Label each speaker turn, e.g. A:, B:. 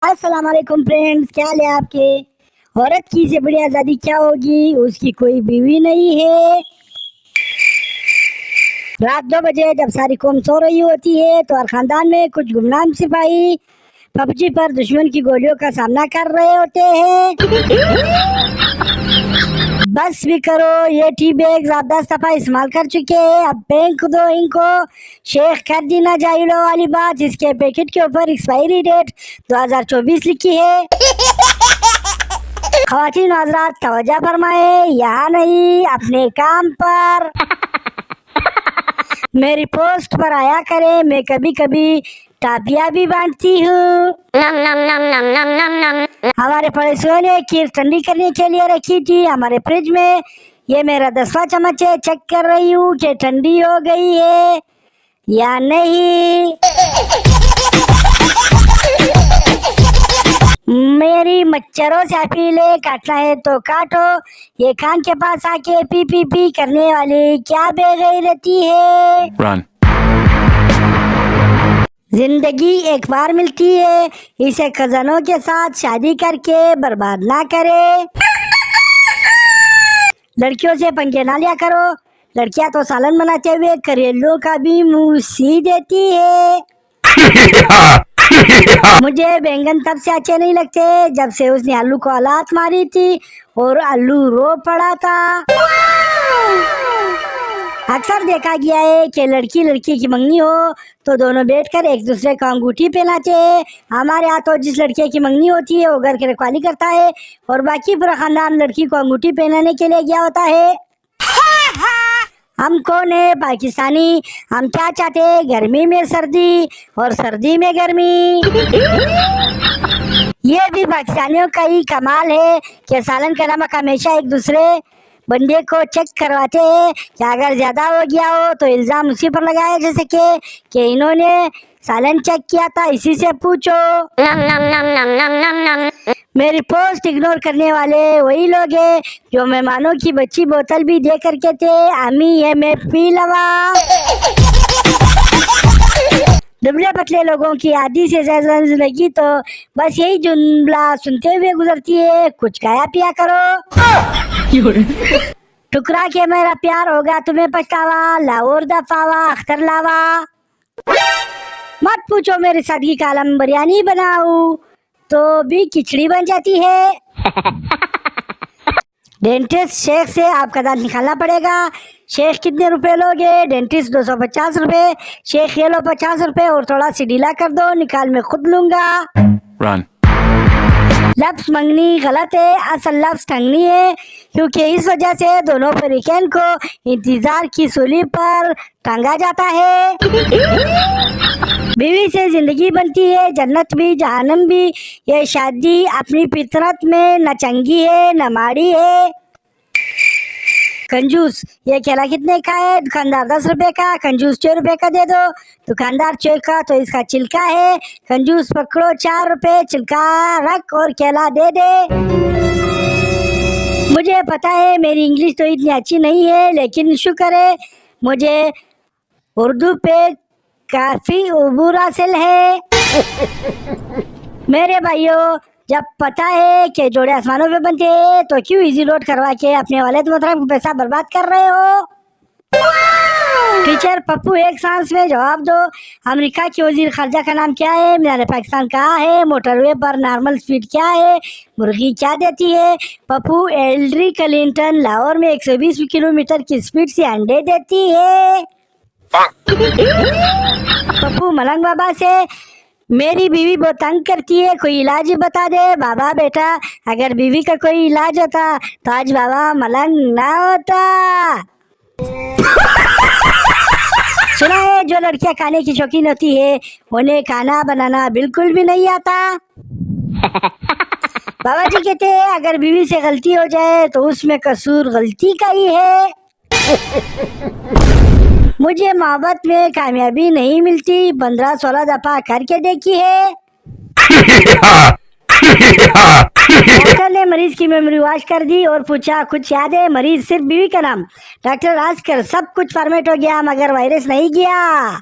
A: अस्सलाम वालेकुम फ्रेंड्स, क्या हाल है आपके। औरत की से बड़ी आज़ादी क्या होगी, उसकी कोई बीवी नहीं है। रात 2 बजे जब सारी कौम सो रही होती है तो हर खानदान में कुछ गुमनाम सिपाही पबजी पर दुश्मन की गोलियों का सामना कर रहे होते हैं। बस भी करो, ये टी बैग्स आप 10 दफा इस्तेमाल कर चुके हैं, अब फेंक दो इनको। शेख कर दी ना जाइलो वाली बात, इसके पैकेट के ऊपर एक्सपायरी डेट 2024 लिखी है। ख़वातीन व हज़रात तवज्जो फरमाए, यहाँ नहीं अपने काम पर। मेरी पोस्ट पर आया करे, मैं कभी कभी टापिया भी बांटती हूँ। हमारे पड़ोसियों ने खीर ठंडी करने के लिए रखी थी हमारे फ्रिज में। ये मेरा 10वां चम्मच है, चेक कर रही हूँ कि ठंडी हो गई है या नहीं। मेरी मच्छरों से अपील है, काटना है तो काटो। ये खान के पास आके पी पी पी करने वाली क्या बेगैरती है।
B: Run.
A: जिंदगी एक बार मिलती है, इसे कजनों के साथ शादी करके बर्बाद ना करे। लड़कियों से पंगे ना लिया करो, लड़कियां तो सालन बनाते हुए करेलों का भी मुंह सी देती है। मुझे बैंगन तब से अच्छे नहीं लगते जब से उसने आलू को लात मारी थी और आलू रो पड़ा था। अक्सर देखा गया है कि लड़की लड़की की मंगनी हो तो दोनों बैठकर एक दूसरे को अंगूठी पहनाते हैं। हमारे यहाँ तो जिस लड़के की मंगनी होती है वो घर की रखवाली करता है और बाकी पूरा खानदान लड़की को अंगूठी पहनाने के लिए गया होता है। हम कौन है पाकिस्तानी, हम क्या चाहते हैं, गर्मी में सर्दी और सर्दी में गर्मी। ये भी पाकिस्तानियों का ही कमाल है कि सालन का नमक हमेशा एक दूसरे बंदे को चेक करवाते हैं कि अगर ज्यादा हो गया हो तो इल्जाम उसी पर लगाया जा सके कि इन्होंने सालन चेक किया था, इसी से पूछो। मेरी पोस्ट इग्नोर करने वाले वही लोग हैं जो मेहमानों की बच्ची बोतल भी दे करके थे, अम्मी ये मैं पी लवा। दुबले पतले लोगों की आधी से ज्यादा जिंदगी तो बस यही जुमला सुनते हुए गुजरती है, कुछ खाया पिया करो। ठुकरा के मेरा प्यार होगा तुम्हें पछतावा, लाहौर दफावा अख्तर लावा। मत पूछो मेरी सादगी का आलम, बिरयानी बनाऊं तो भी खिचड़ी बन जाती है। डेंटिस्ट शेख से आपका दांत निकालना पड़ेगा। शेख कितने रुपए लोगे? डेंटिस्ट 250 रुपए। शेख ये लो 50 रुपए और थोड़ा सी ढीला कर दो, निकाल मैं खुद लूंगा।
B: Run.
A: लफ्ज मंगनी गलत है, असल लफ्ज ठंगनी है, क्योंकि इस वजह से दोनों फरीकैन को इंतजार की सूली पर टांगा जाता है। बीवी से जिंदगी बनती है, जन्नत भी जहन्नम भी। ये शादी अपनी फितरत में न चंगी है न माड़ी है। कंजूस, ये केला कितने का है? दुकानदार 10 रुपए का, कंजूस 6 रुपए का दे दो। दुकानदार 6 का तो इसका छिलका है, कंजूस पकड़ो 4 रुपए, छिलका रख और केला दे दे। मुझे पता है मेरी इंग्लिश तो इतनी अच्छी नहीं है, लेकिन शुक्र है मुझे उर्दू पे काफी उबूर हासिल है। मेरे भाइयों, जब पता है कि जोड़े आसमानों पे बनते हैं तो क्यों इजी लोड करवा के अपने वालिद मोहतरम को पैसा बर्बाद कर रहे हो। टीचर पप्पू एक सांस में जवाब दो। अमेरिका के वजीर खारजा का नाम क्या है? मीनार पाकिस्तान कहाँ है? मोटरवे पर नॉर्मल स्पीड क्या है? मुर्गी क्या देती है? पप्पू हिलरी क्लिंटन लाहौर में 120 किलोमीटर की स्पीड से अंडे देती है। पप्पू मलंग बाबा से, मेरी बीवी बहुत तंग करती है, कोई इलाज ही बता दे। बाबा बेटा, अगर बीवी का कोई इलाज होता तो आज बाबा मलंग ना होता। सुना है जो लड़कियां खाने की शौकीन होती है उन्हें खाना बनाना बिल्कुल भी नहीं आता। बाबा जी कहते हैं अगर बीवी से गलती हो जाए तो उसमें कसूर गलती का ही है। मुझे मोहब्बत में कामयाबी नहीं मिलती, 15-16 दफा करके देखी है। डॉक्टर ने मरीज की मेमोरी वॉश कर दी और पूछा कुछ याद है? मरीज सिर्फ बीवी का नाम। डॉक्टर आज कर सब कुछ फॉर्मेट हो गया मगर वायरस नहीं गया।